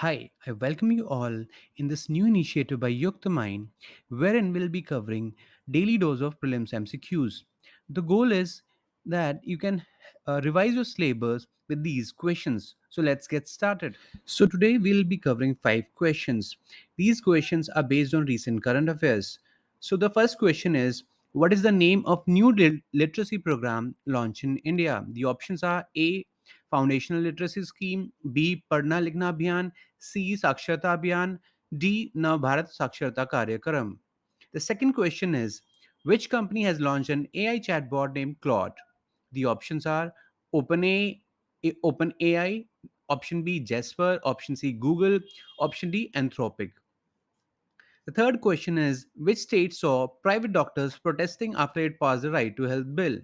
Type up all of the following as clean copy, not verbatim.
Hi, I welcome you all in this new initiative by YuktMind, wherein we'll be covering daily dose of prelims MCQs. The goal is that you can revise your syllabus with these questions. So let's get started. So today we'll be covering 5 questions. These questions are based on recent current affairs. So the first question is, what is the name of new literacy program launched in India? The options are A, Foundational Literacy Scheme, B, Padhna Likhna Abhiyan, C. Saksharta Abhiyan, D. Nav Bharat Saksharta Karyakram. The second question is, which company has launched an AI chatbot named Claude? The options are OpenAI, option B Jasper, option C Google, option D Anthropic. The third question is, which state saw private doctors protesting after it passed the right to health bill?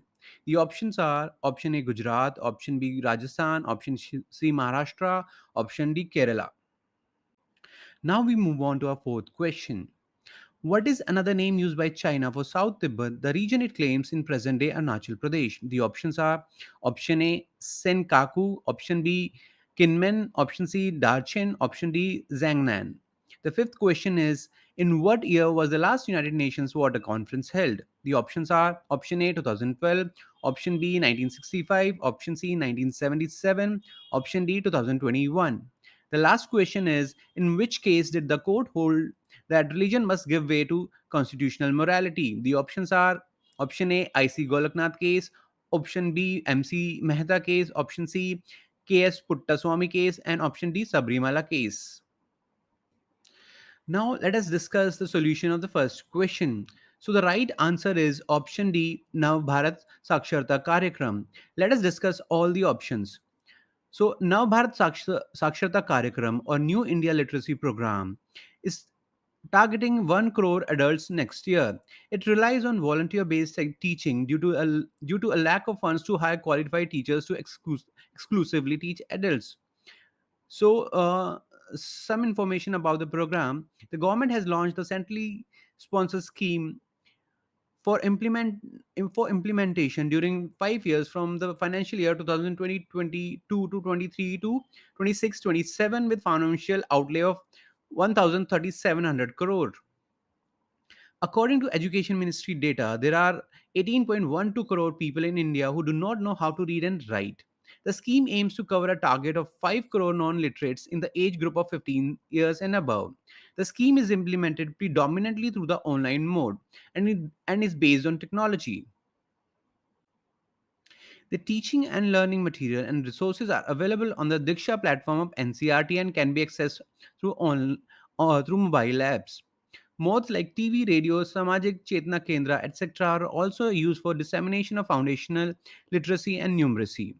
The options are option A Gujarat, option B Rajasthan, option C Maharashtra, option D Kerala. Now we move on to our fourth question. What is another name used by China for South Tibet, the region it claims in present day Arunachal Pradesh? The options are option A Senkaku, option B Kinmen, option C Darchen, option D Zhangnan. The fifth question is, in what year was the last United Nations Water Conference held? The options are option A 2012, option B 1965, option C 1977, option D 2021. The last question is, in which case did the court hold that religion must give way to constitutional morality? The options are option A IC Golaknath case, option B MC Mehta case, option C KS Puttaswamy case, and option D Sabrimala case. Now let us discuss the solution of the first question. So the right answer is option D Nav Bharat Saksharta Karyakram. Let us discuss all the options. So Nav Bharat Saksharta Karyakram or New India Literacy Program is targeting 1 crore adults next year. It relies on volunteer-based teaching due to a lack of funds to hire qualified teachers to exclusively teach adults. So, some information about the program: the government has launched a centrally sponsored scheme for implementation during 5 years from the financial year 2020-22 to 23 to 26-27 with financial outlay of 1,3700 crore. According to Education Ministry data, there are 18.12 crore people in India who do not know how to read and write. The scheme aims to cover a target of 5 crore non literates in the age group of 15 years and above. The scheme is implemented predominantly through the online mode and is based on technology. The teaching and learning material and resources are available on the Diksha platform of NCRT and can be accessed through mobile apps. Modes like TV, radio, Samajik Chetna Kendra, etc. are also used for dissemination of foundational literacy and numeracy.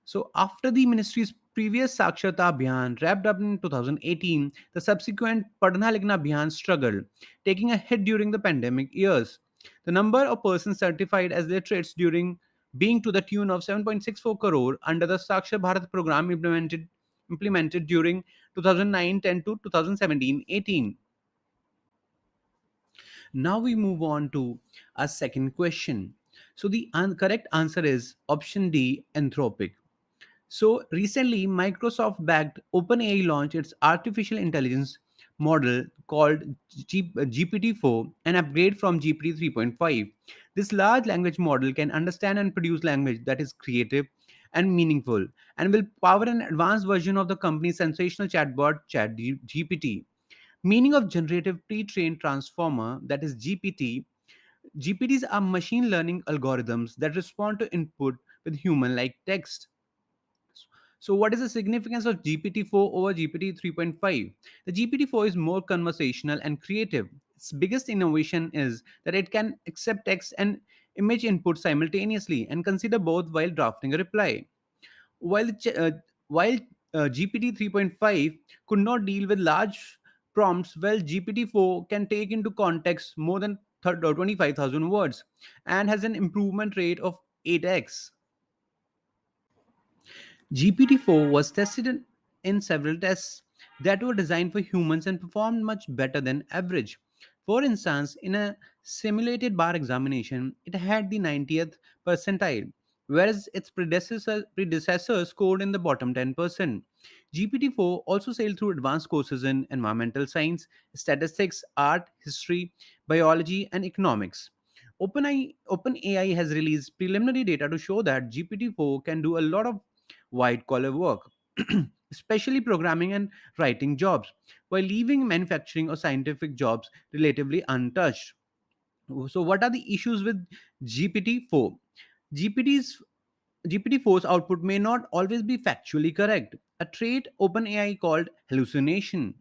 So, after the ministry's previous Saksharta Abhiyan wrapped up in 2018, the subsequent Padhna Likhna Abhiyan struggled, taking a hit during the pandemic years. The number of persons certified as literates during being to the tune of 7.64 crore under the Sakshar Bharat program implemented during 2009-10 to 2017-18. Now we move on to our second question. So the correct answer is option D, Anthropic. So recently, Microsoft backed OpenAI launched its artificial intelligence model called GPT-4, an upgrade from GPT 3.5. This large language model can understand and produce language that is creative and meaningful and will power an advanced version of the company's sensational chatbot ChatGPT. Meaning of generative pre-trained transformer, that is GPT. GPTs are machine learning algorithms that respond to input with human like text. So, what is the significance of GPT-4 over GPT 3.5? The GPT-4 is more conversational and creative. Its biggest innovation is that it can accept text and image input simultaneously and consider both while drafting a reply. While, while GPT 3.5 could not deal with large prompts, well, GPT-4 can take into context more than 25,000 words and has an improvement rate of 8x. GPT-4 was tested in several tests that were designed for humans and performed much better than average. For instance, in a simulated bar examination, it had the 90th percentile, whereas its predecessor scored in the bottom 10%. GPT-4 also sailed through advanced courses in environmental science, statistics, art, history, biology, and economics. OpenAI has released preliminary data to show that GPT-4 can do a lot of white collar work, especially programming and writing jobs, while leaving manufacturing or scientific jobs relatively untouched. So, what are the issues with GPT-4? GPT's GPT-4's output may not always be factually correct, a trait OpenAI called hallucination.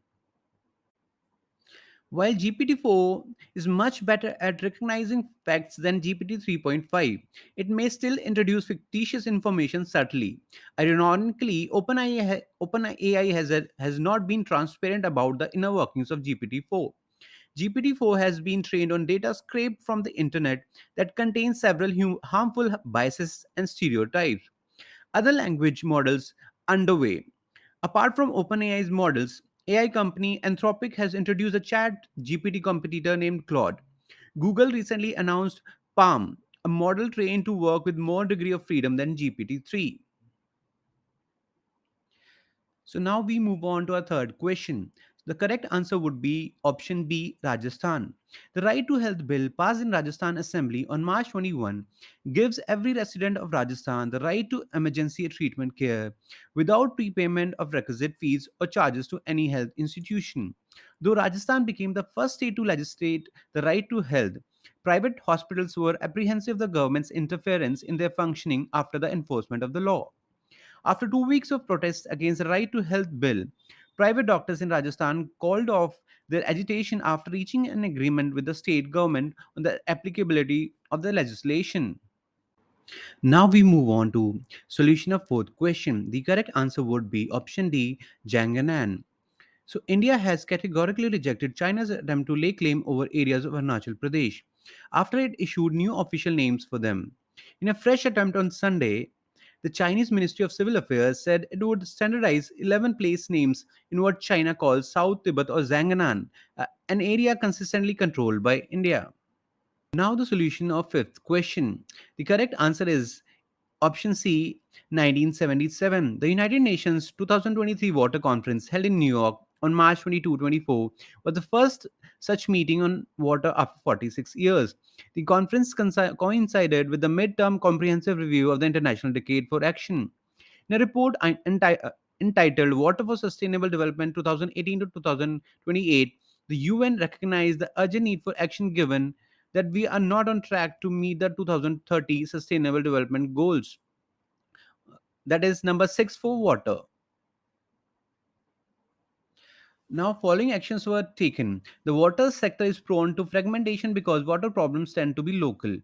While GPT-4 is much better at recognizing facts than GPT 3.5, it may still introduce fictitious information subtly. Ironically, OpenAI has not been transparent about the inner workings of GPT-4. GPT-4 has been trained on data scraped from the internet that contains several harmful biases and stereotypes. Other language models underway. Apart from OpenAI's models, AI company Anthropic has introduced a chat GPT competitor named Claude. Google recently announced Palm, a model trained to work with more degree of freedom than GPT-3. So now we move on to our third question. The correct answer would be option B, Rajasthan. The Right to Health Bill passed in Rajasthan Assembly on March 21 gives every resident of Rajasthan the right to emergency treatment care without prepayment of requisite fees or charges to any health institution. Though Rajasthan became the first state to legislate the right to health, private hospitals were apprehensive of the government's interference in their functioning after the enforcement of the law. After 2 weeks of protests against the Right to Health Bill, private doctors in Rajasthan called off their agitation after reaching an agreement with the state government on the applicability of the legislation. Now we move on to solution of fourth question. The correct answer would be option D, Janganan. So India has categorically rejected China's attempt to lay claim over areas of Arunachal Pradesh after it issued new official names for them. In a fresh attempt on Sunday, the Chinese Ministry of Civil Affairs said it would standardize 11 place names in what China calls South Tibet or Zanganan, an area consistently controlled by India. Now the solution of fifth question. The correct answer is option C, 1977. The United Nations 2023 Water Conference held in New York on March 22, 24 was the first such meeting on water after 46 years. The conference coincided with the midterm comprehensive review of the International Decade for Action. In a report entitled Water for Sustainable Development 2018 to 2028, the UN recognized the urgent need for action given that we are not on track to meet the 2030 Sustainable Development Goals. That is number 6 for water. Now, following actions were taken. The water sector is prone to fragmentation because water problems tend to be local.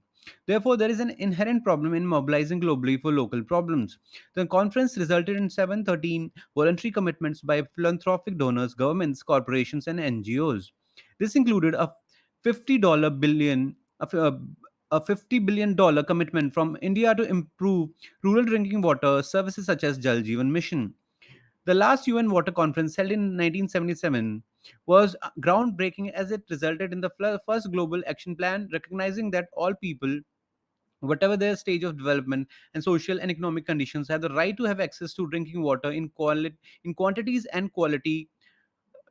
Therefore, there is an inherent problem in mobilizing globally for local problems. The conference resulted in 713 voluntary commitments by philanthropic donors, governments, corporations, and NGOs. This included a $50 billion a $50 billion commitment from India to improve rural drinking water services such as Jal Jeevan Mission. The last UN Water Conference, held in 1977, was groundbreaking as it resulted in the first global action plan recognizing that all people, whatever their stage of development and social and economic conditions, have the right to have access to drinking water in quantities and quality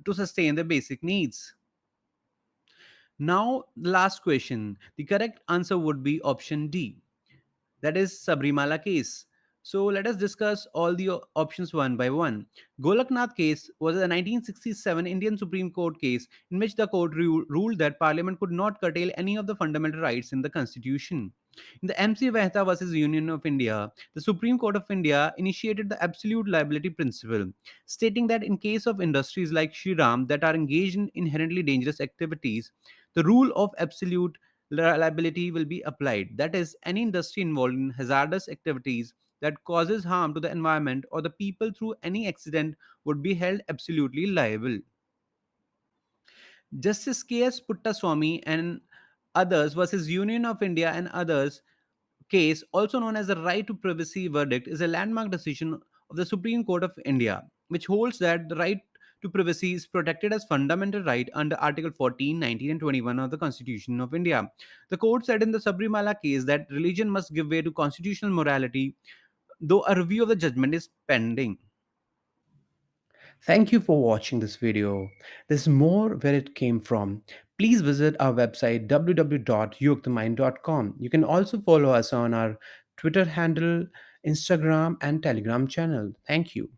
to sustain their basic needs. Now, the last question. The correct answer would be option D, that is Sabrimala case. So let us discuss all the options one by one. Golaknath case was a 1967 Indian Supreme Court case in which the court ruled that Parliament could not curtail any of the fundamental rights in the Constitution. In the MC Mehta versus Union of India, the Supreme Court of India initiated the absolute liability principle, stating that in case of industries like Shriram that are engaged in inherently dangerous activities, the rule of absolute liability will be applied. That is, any industry involved in hazardous activities that causes harm to the environment or the people through any accident would be held absolutely liable. Justice K.S. Puttaswamy and others versus Union of India and others case, also known as the right to privacy verdict, is a landmark decision of the Supreme Court of India, which holds that the right to privacy is protected as fundamental right under Article 14, 19, and 21 of the Constitution of India. The court said in the Sabrimala case that religion must give way to constitutional morality, though a review of the judgment is pending. Thank you for watching this video. There's more where it came from. Please visit our website www.yuktmind.com. You can also follow us on our Twitter handle, Instagram, and Telegram channel. Thank you.